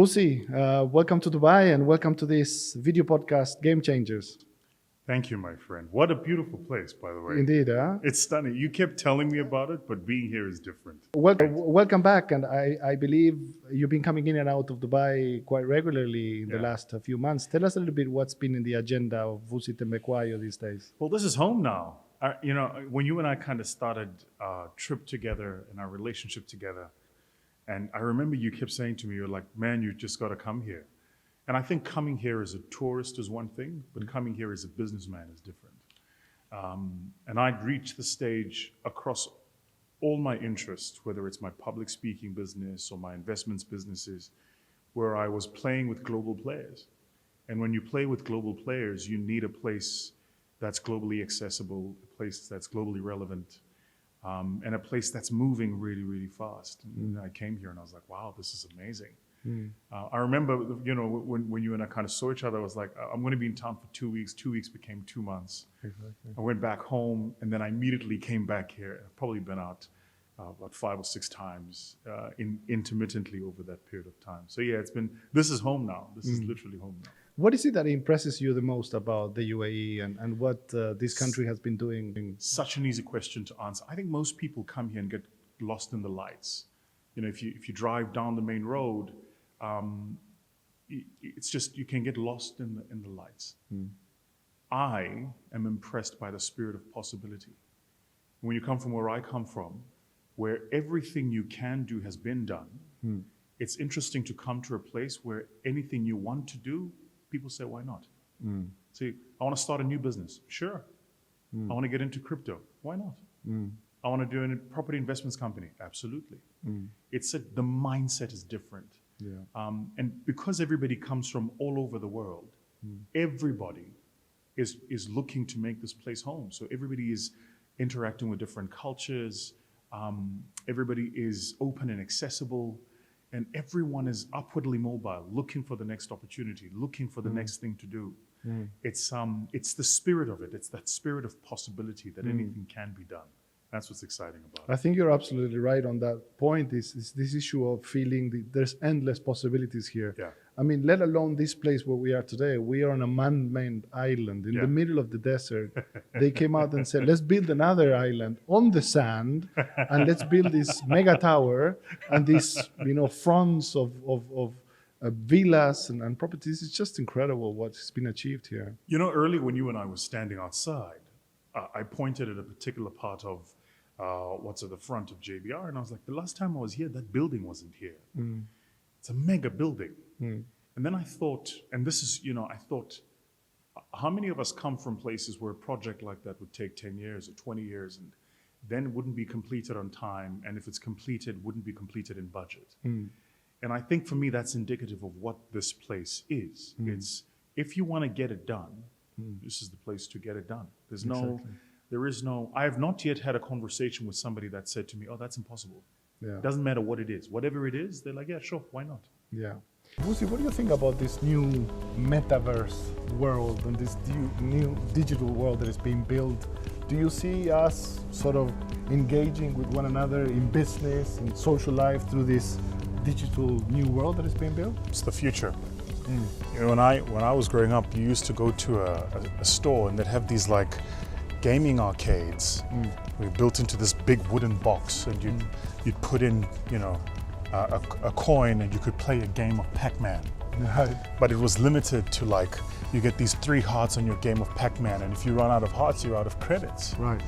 Vusi, welcome to Dubai and welcome to this video podcast, Game Changers. Thank you, my friend. What a beautiful place, by the way. Indeed, huh? It's stunning. You kept telling me about it, but being here is different. Welcome back, and I believe you've been coming in and out of Dubai quite regularly in the last few months. Tell us a little bit what's been in the agenda of Vusi Thembekwayo these days. Well, this is home now. When you and I kind of started our trip together and our relationship together, and I remember you kept saying to me, you're like, man, you just got to come here. And I think coming here as a tourist is one thing, but coming here as a businessman is different. And I'd reached the stage across all my interests, whether it's my public speaking business or my investments businesses, where I was playing with global players. And when you play with global players, you need a place that's globally accessible, a place that's globally relevant, and a place that's moving really, really fast. And I came here and I was like, wow, this is amazing. I remember, when you and I kind of saw each other, I was like, I'm going to be in town for 2 weeks. 2 weeks became 2 months. Exactly. I went back home, and then I immediately came back here. I've probably been out about 5 or 6 times intermittently over that period of time. So yeah, this is home now. This is literally home now. What is it that impresses you the most about the UAE and what this country has been doing? Such an easy question to answer. I think most people come here and get lost in the lights. If you drive down the main road, it's just, you can get lost in the lights. I am impressed by the spirit of possibility. When you come from where I come from, where everything you can do has been done, it's interesting to come to a place where anything you want to do, people say, why not? See, I want to start a new business. Sure. I want to get into crypto. Why not? I want to do a property investments company. Absolutely. The mindset is different. Yeah. And because everybody comes from all over the world, everybody is looking to make this place home. So everybody is interacting with different cultures. Everybody is open and accessible. And everyone is upwardly mobile, looking for the next opportunity, looking for the next thing to do. It's the spirit of it. It's that spirit of possibility that anything can be done. That's what's exciting about it. I think you're absolutely right on that point. This issue of feeling there's endless possibilities here. Yeah. I mean, let alone this place where we are today. We are on a man-made island in the middle of the desert. They came out and said, let's build another island on the sand, and let's build this mega tower and these, fronts of villas and properties. It's just incredible what's been achieved here. Earlier when you and I were standing outside, I pointed at a particular part of what's at the front of JBR, and I was like, the last time I was here, that building wasn't here. It's a mega building. And then I thought, and this is, I thought, how many of us come from places where a project like that would take 10 years or 20 years and then wouldn't be completed on time, and if it's completed, wouldn't be completed in budget. And I think for me, that's indicative of what this place is. It's, if you want to get it done, this is the place to get it done. I have not yet had a conversation with somebody that said to me, oh, that's impossible. Yeah. It doesn't matter what it is. Whatever it is, they're like, yeah, sure, why not? Yeah. Vusi, what do you think about this new metaverse world and this new digital world that is being built? Do you see us sort of engaging with one another in business, in social life through this digital new world that is being built? It's the future. When I was growing up, you used to go to a store and they'd have these like gaming arcades. We built into this big wooden box, and you'd put in, a coin, and you could play a game of Pac-Man. Right. But it was limited to like, you get these 3 hearts on your game of Pac-Man, and if you run out of hearts, you're out of credits. Right.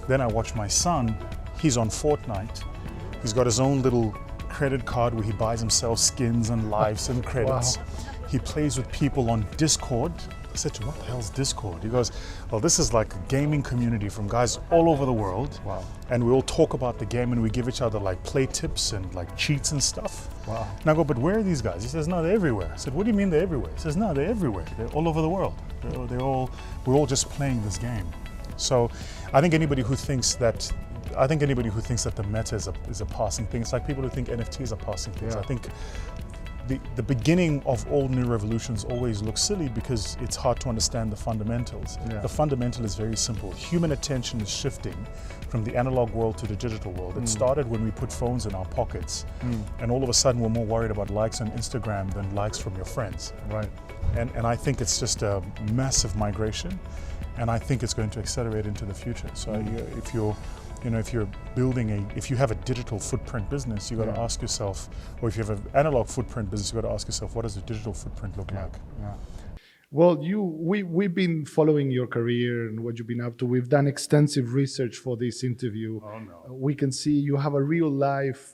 Then I watched my son. He's on Fortnite. He's got his own little credit card where he buys himself skins and lives and credits. Wow. He plays with people on Discord. I said to him, what the hell is Discord? He goes, well, this is like a gaming community from guys all over the world. Wow. And we all talk about the game and we give each other like play tips and like cheats and stuff. Wow. And I go, but where are these guys? He says, no, they're everywhere. I said, what do you mean they're everywhere? He says, no, they're everywhere. They're all over the world. We're all just playing this game. So I think anybody who thinks that the meta is a passing thing, it's like people who think NFTs are passing things. Yeah. I think the beginning of all new revolutions always looks silly because it's hard to understand the fundamentals. Yeah. The fundamental is very simple. Human attention is shifting from the analog world to the digital world. It started when we put phones in our pockets, and all of a sudden we're more worried about likes on Instagram than likes from your friends. Right. And I think it's just a massive migration, and I think it's going to accelerate into the future. So if you have a digital footprint business, you got to ask yourself, or if you have an analog footprint business, you got to ask yourself, what does the digital footprint look like? Yeah. Well, we've been following your career and what you've been up to. We've done extensive research for this interview. Oh no. We can see you have a real life,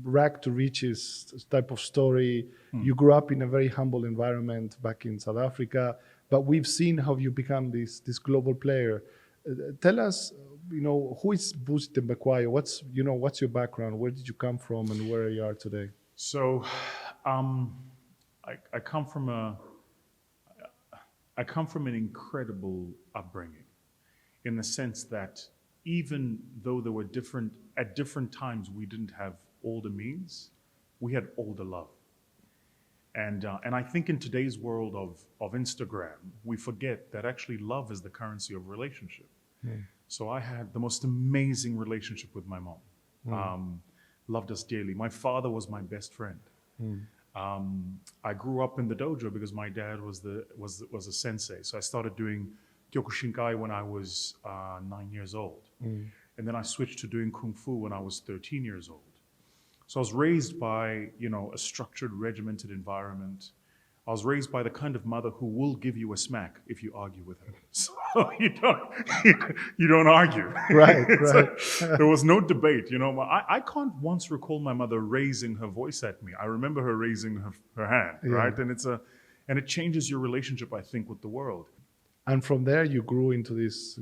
rag to riches type of story. You grew up in a very humble environment back in South Africa, but we've seen how you become this global player. Tell us, who is Vusi Thembekwayo? What's your background? Where did you come from, and where you are today? So, I come from an incredible upbringing, in the sense that even though there were at different times we didn't have all the means, we had all the love. And I think in today's world of Instagram, we forget that actually love is the currency of relationship. So I had the most amazing relationship with my mom. Loved us dearly. My father was my best friend. I grew up in the dojo because my dad was a sensei. So I started doing Kyokushinkai when I was 9 years old. And then I switched to doing Kung Fu when I was 13 years old. So I was raised by, a structured, regimented environment. I was raised by the kind of mother who will give you a smack if you argue with her. So you don't argue. Right. So there was no debate. I can't once recall my mother raising her voice at me. I remember her raising her hand, right? And it changes your relationship, I think, with the world. And from there, you grew into this,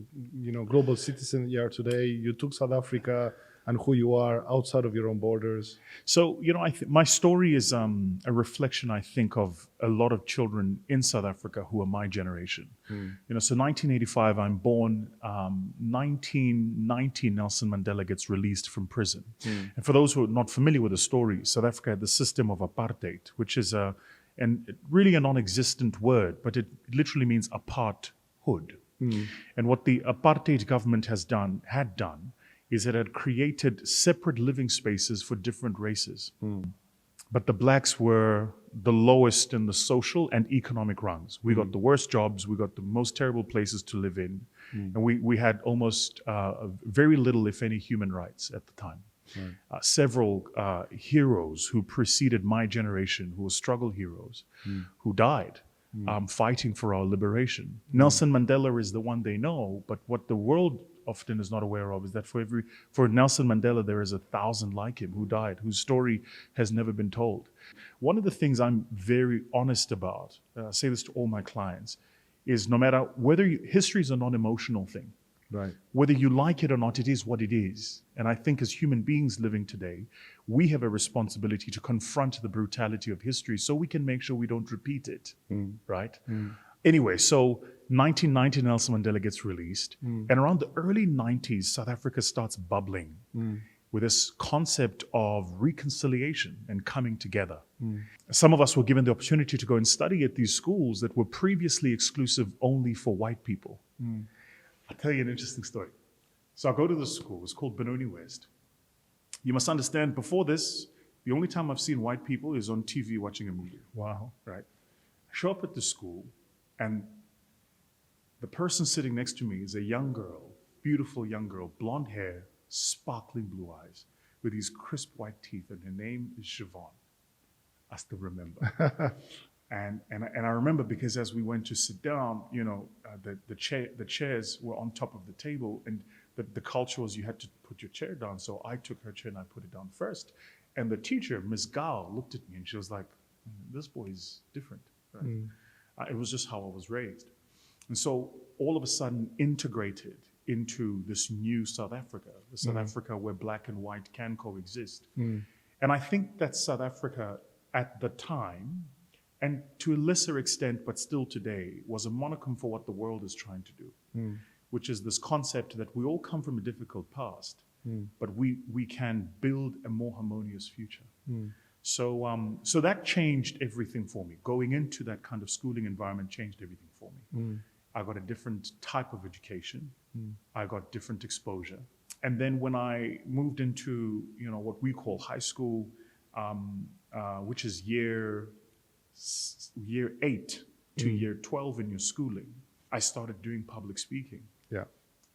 global citizen you are today. You took South Africa and who you are outside of your own borders. So, my story is a reflection, I think, of a lot of children in South Africa who are my generation. So 1985, I'm born. 1990, Nelson Mandela gets released from prison. And for those who are not familiar with the story, South Africa had the system of apartheid, which is really a non-existent word, but it literally means aparthood. And what the apartheid government had done, is it had created separate living spaces for different races. But the blacks were the lowest in the social and economic rungs. We got the worst jobs, we got the most terrible places to live in, and we had almost very little, if any, human rights at the time. Several heroes who preceded my generation, who were struggle heroes, who died fighting for our liberation. Nelson Mandela is the one they know, but what the world often is not aware of is that for Nelson Mandela, there is 1,000 like him who died, whose story has never been told. One of the things I'm very honest about, I say this to all my clients, is no matter history is a non-emotional thing. Right. Whether you like it or not, it is what it is. And I think as human beings living today, we have a responsibility to confront the brutality of history so we can make sure we don't repeat it, right? Anyway, so 1990, Nelson Mandela gets released. And around the early 90s, South Africa starts bubbling with this concept of reconciliation and coming together. Some of us were given the opportunity to go and study at these schools that were previously exclusive only for white people. I'll tell you an interesting story. So I go to the school. It's called Benoni West. You must understand, before this, the only time I've seen white people is on TV watching a movie. Wow. Right? I show up at the school, and the person sitting next to me is a young girl, beautiful young girl, blonde hair, sparkling blue eyes, with these crisp white teeth, and her name is Siobhan. I still remember. And I remember because as we went to sit down, the chairs were on top of the table, and the culture was you had to put your chair down. So I took her chair and I put it down first. And the teacher, Ms. Gao, looked at me and she was like, "This boy is different." Right? It was just how I was raised. And so all of a sudden integrated into this new South Africa, the South Africa where black and white can coexist. And I think that South Africa at the time, and to a lesser extent, but still today, was a monicum for what the world is trying to do, which is this concept that we all come from a difficult past, but we can build a more harmonious future. So that changed everything for me. Going into that kind of schooling environment changed everything for me. I got a different type of education. I got different exposure. And then when I moved into, what we call high school, which is year 8 to year 12 in your schooling, I started doing public speaking. Yeah.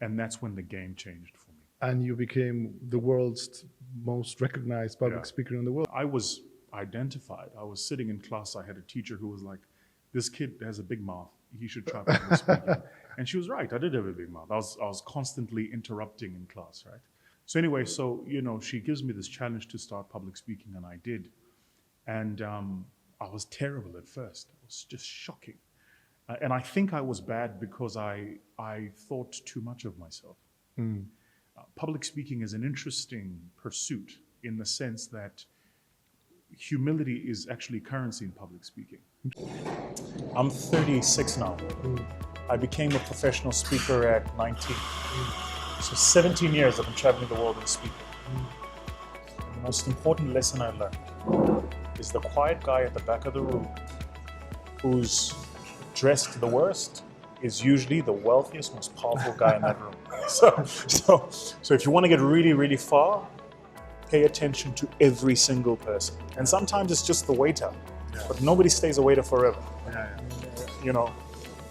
And that's when the game changed for me. And you became the world's most recognized public speaker in the world. I was identified. I was sitting in class. I had a teacher who was like, this kid has a big mouth. He should try public speaking. And she was right. I did have a big mouth. I was constantly interrupting in class, right? So anyway, she gives me this challenge to start public speaking, and I did. And I was terrible at first. It was just shocking. And I think I was bad because I thought too much of myself. Public speaking is an interesting pursuit in the sense that humility is actually currency in public speaking. I'm 36 now. I became a professional speaker at 19. So 17 years I've been traveling the world and speaking. The most important lesson I learned is the quiet guy at the back of the room who's dressed the worst is usually the wealthiest, most powerful guy in that room. So if you want to get really, really far, pay attention to every single person. And sometimes it's just the waiter, but nobody stays a waiter forever.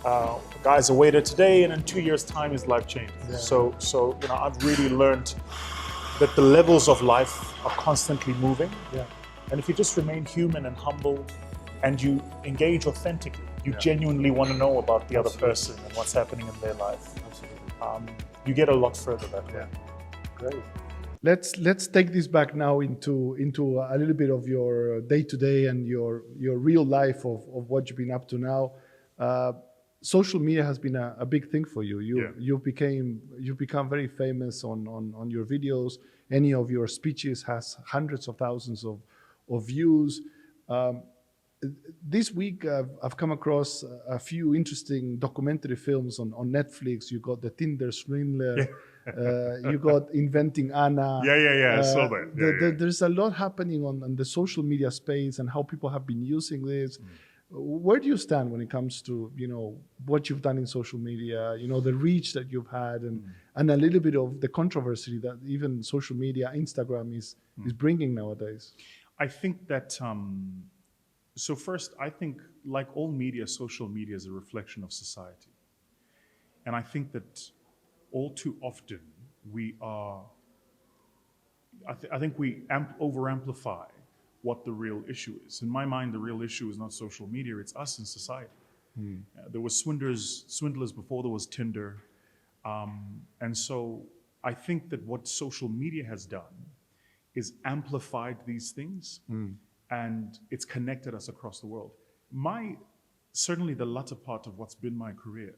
A guy's a waiter today, and in 2 years' time, his life changes. So I've really learned that the levels of life are constantly moving. And if you just remain human and humble, and you engage authentically, you genuinely want to know about the other person and what's happening in their life. You get a lot further that way. Great. Let's take this back now into a little bit of your day-to-day and your real life of what you've been up to now. Social media has been a big thing for you. You've become very famous on your videos. Any of your speeches has hundreds of thousands of views. This week, I've come across a few interesting documentary films on Netflix. You got the Tinder Swindler. You got Inventing Anna. I saw that. There's a lot happening on the social media space and how people have been using this. Where do you stand when it comes to what you've done in social media? The reach that you've had, and a little bit of the controversy that even social media, Instagram is bringing nowadays. I think that. So first, I think, like all media, social media is a reflection of society. And I think that all too often I think we over-amplify what the real issue is. In my mind, the real issue is not social media, it's us in society. There were swindlers before there was Tinder. And so I think that what social media has done is amplified these things. And it's connected us across the world. Certainly the latter part of what's been my career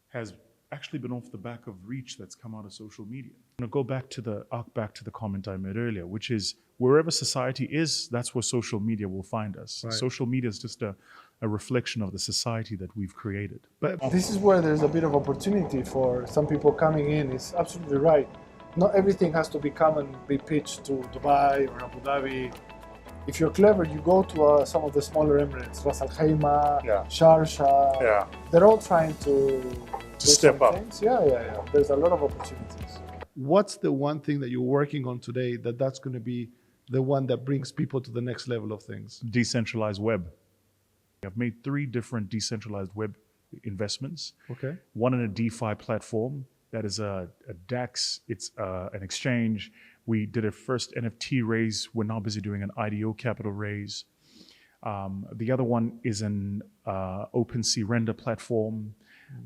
has actually been off the back of reach that's come out of social media. I'm gonna go back to the comment I made earlier, which is wherever society is, that's where social media will find us. Right. Social media is just a reflection of the society that we've created. But this is where there's a bit of opportunity for some people coming in. It's absolutely right. Not everything has to be pitched to Dubai or Abu Dhabi. If you're clever, you go to some of the smaller Emirates, Ras Al Khaimah, Sharjah. They're all trying to step up. Things. Yeah. There's a lot of opportunities. What's the one thing that you're working on today that's going to be the one that brings people to the next level of things? Decentralized web. I've made 3 different decentralized web investments. Okay. One in a DeFi platform that is a DAX. It's an exchange. We did a first NFT raise. We're now busy doing an IDO capital raise. The other one is an OpenSea render platform.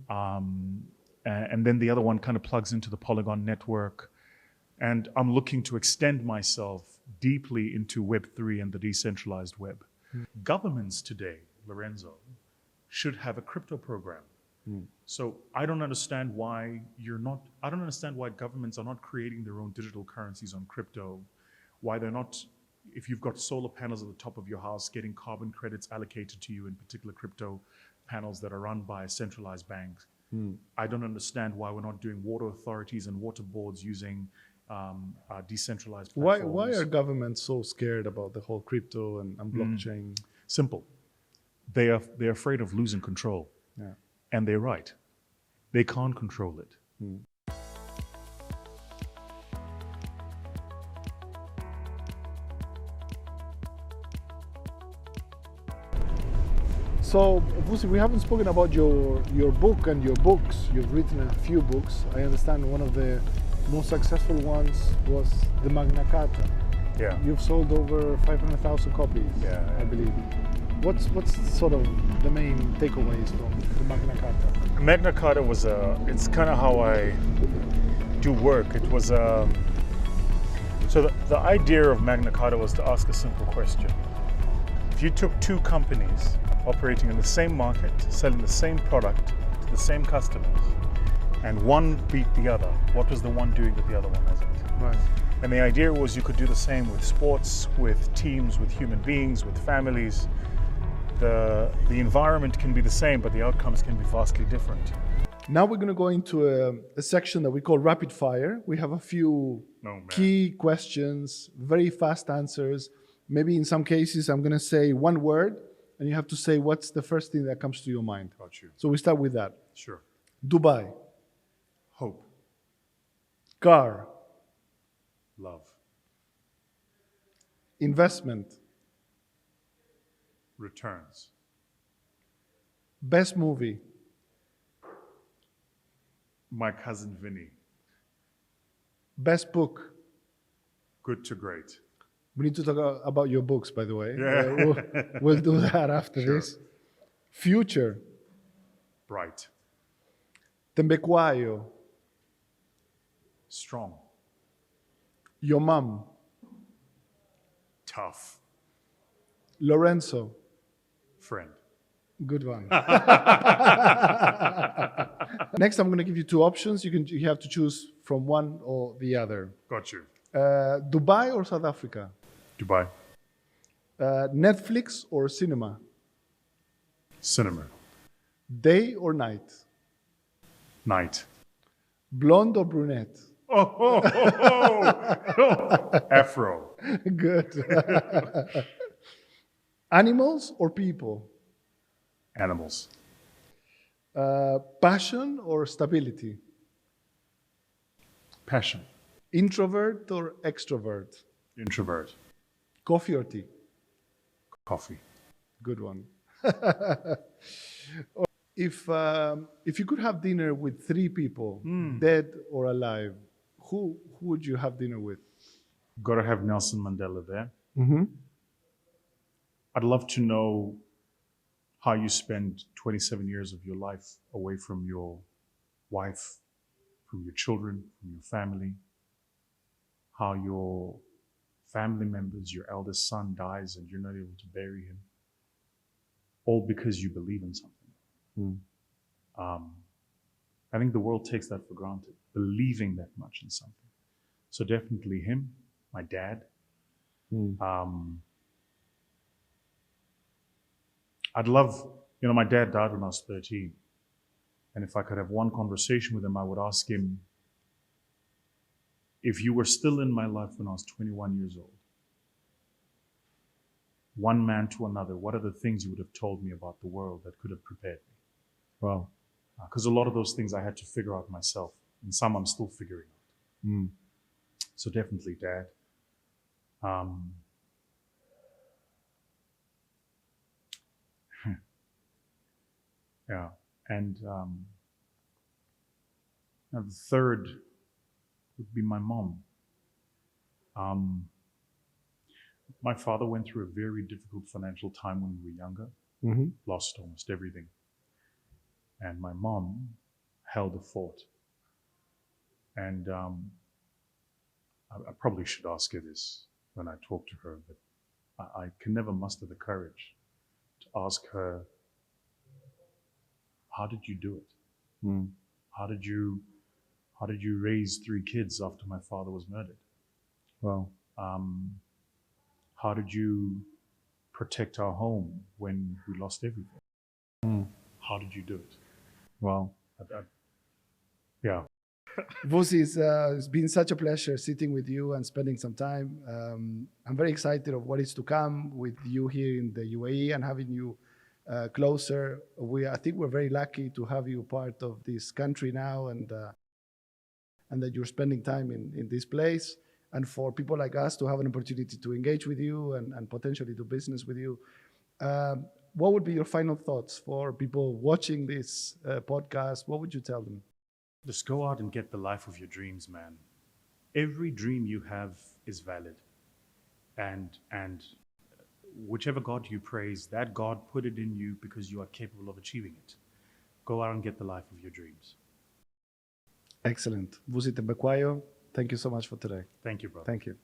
And then the other one kind of plugs into the Polygon network. And I'm looking to extend myself deeply into Web3 and the decentralized web. Governments today, Lorenzo, should have a crypto program. So I don't understand why governments are not creating their own digital currencies on crypto, why they're not, if you've got solar panels at the top of your house, getting carbon credits allocated to you in particular crypto panels that are run by a centralized bank. I don't understand why we're not doing water authorities and water boards using decentralized Why platforms. are governments so scared about the whole crypto and blockchain? Simple. They're afraid of losing control. Yeah. And they're right. They can't control it. So, Vusi, we haven't spoken about your book and your books. You've written a few books. I understand one of the most successful ones was the Magna Carta. Yeah. You've sold over 500,000 copies, I believe. What's sort of the main takeaways from the Magna Carta? Magna Carta was it's kind of how I do work. It was so the idea of Magna Carta was to ask a simple question. If you took two companies operating in the same market, selling the same product to the same customers, and one beat the other, what was the one doing that the other one wasn't? Right. And the idea was you could do the same with sports, with teams, with human beings, with families. The environment can be the same, but the outcomes can be vastly different. Now we're going to go into a section that we call rapid fire. We have a few key questions, very fast answers. Maybe in some cases I'm going to say one word and you have to say what's the first thing that comes to your mind. Got you. So we start with that. Sure. Dubai. Hope. Car. Love. Investment. Returns. Best movie. My Cousin Vinny. Best book. Good to Great. We need to talk about your books, by the way. Yeah. We'll do that after Sure. this. Future. Bright. Thembekwayo. Strong. Your mom. Tough. Lorenzo. Friend. Good one. Next, I'm going to give you two options. You have to choose from one or the other. Got you. Dubai or South Africa? Dubai. Netflix or cinema? Cinema. Day or night? Night. Blonde or brunette? Afro. Good. Animals or people? Animals. Passion or stability? Passion. Introvert or extrovert? Introvert. Coffee or tea? Coffee. Good one. If you could have dinner with three people, dead or alive, who would you have dinner with? Got to have Nelson Mandela there. Mm-hmm. I'd love to know how you spend 27 years of your life away from your wife, from your children, from your family, how your family members, your eldest son dies and you're not able to bury him, all because you believe in something. I think the world takes that for granted, believing that much in something. So definitely him, my dad. I'd love, my dad died when I was 13. And if I could have one conversation with him, I would ask him, if you were still in my life when I was 21 years old, one man to another, what are the things you would have told me about the world that could have prepared me? Wow. Because a lot of those things I had to figure out myself, and some I'm still figuring out. So definitely Dad. Yeah, and now the third would be my mom. My father went through a very difficult financial time when we were younger, lost almost everything. And my mom held the fort. And I probably should ask her this when I talk to her, but I can never muster the courage to ask her, how did you do it? How did you raise 3 kids after my father was murdered? Wow. How did you protect our home when we lost everything? How did you do it? Wow. Yeah. Vusi, it's been such a pleasure sitting with you and spending some time. I'm very excited of what is to come with you here in the UAE and having you closer. I think we're very lucky to have you part of this country now, and that you're spending time in this place. And for people like us to have an opportunity to engage with you and potentially do business with you. What would be your final thoughts for people watching this podcast? What would you tell them? Just go out and get the life of your dreams, man. Every dream you have is valid. And whichever God you praise, that God put it in you because you are capable of achieving it. Go out and get the life of your dreams. Excellent. Vusi Thembekwayo, thank you so much for today. Thank you, brother. Thank you.